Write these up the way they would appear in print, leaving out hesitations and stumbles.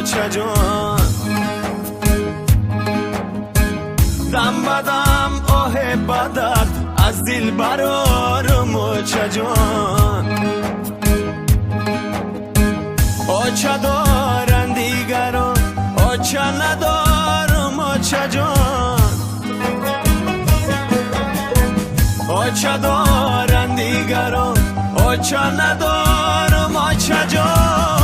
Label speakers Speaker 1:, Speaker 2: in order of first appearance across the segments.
Speaker 1: موچه جان دم بدم آه بدر از دل برار موچه جان آچه دارن دیگران آچه ندارم موچه جان آچه دارن دیگران آچه ندارم آچه جان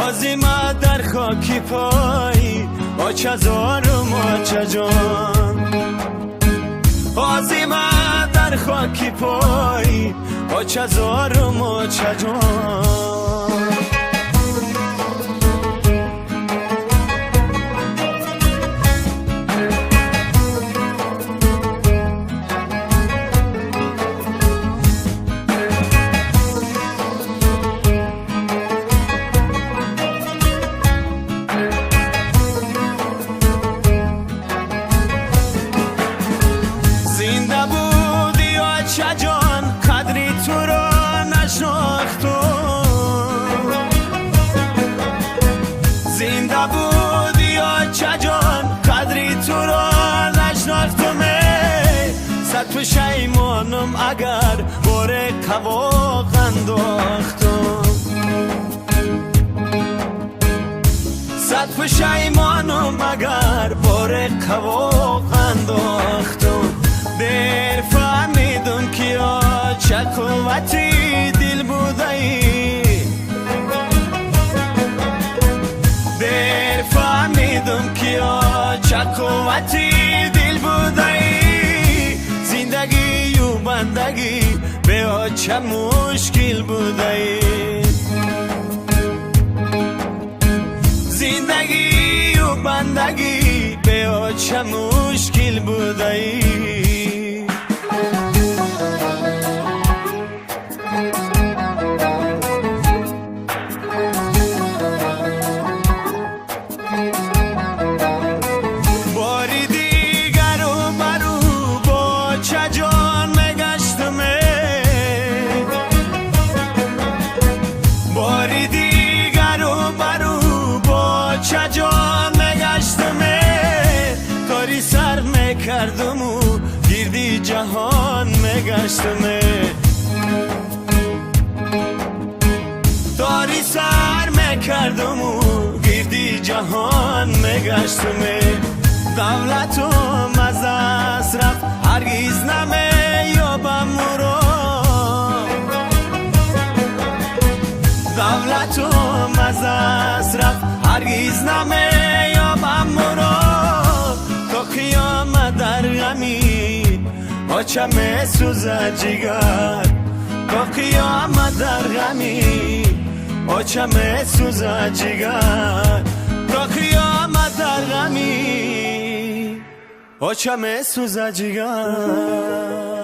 Speaker 1: حازیمه در خاکی پای آچه زارم آچه جان حازیمه در خاکی پای آچه زارم آچه جان زنده بودی آچه جان قدری تو را نشناختم صد پشیمانم اگر بار قواق انداختم صد پشیمانم اگر بار قواق انداختم دیر فهمیدم که آچه قوتی دل بوده ای دیر فهمیدم که آچه قوتی دل بوده ای زندگی و بندگی به آچه مشکل بوده ای زندگی و بندگی به آچه مشکل بوده ای سر میکردم و گردی جهان میگشتم داری سر میکردم و گردی جهان میگشتم دولتم از دست رفت هرگز نمیابم رو دولتم از دست رفت هرگز نمیابم رو قیامت در غمی آچه می سوزد جگر تا قیامت در غمی آچه می سوزد جگر تا قیامت در غمی آچه می سوزد جگر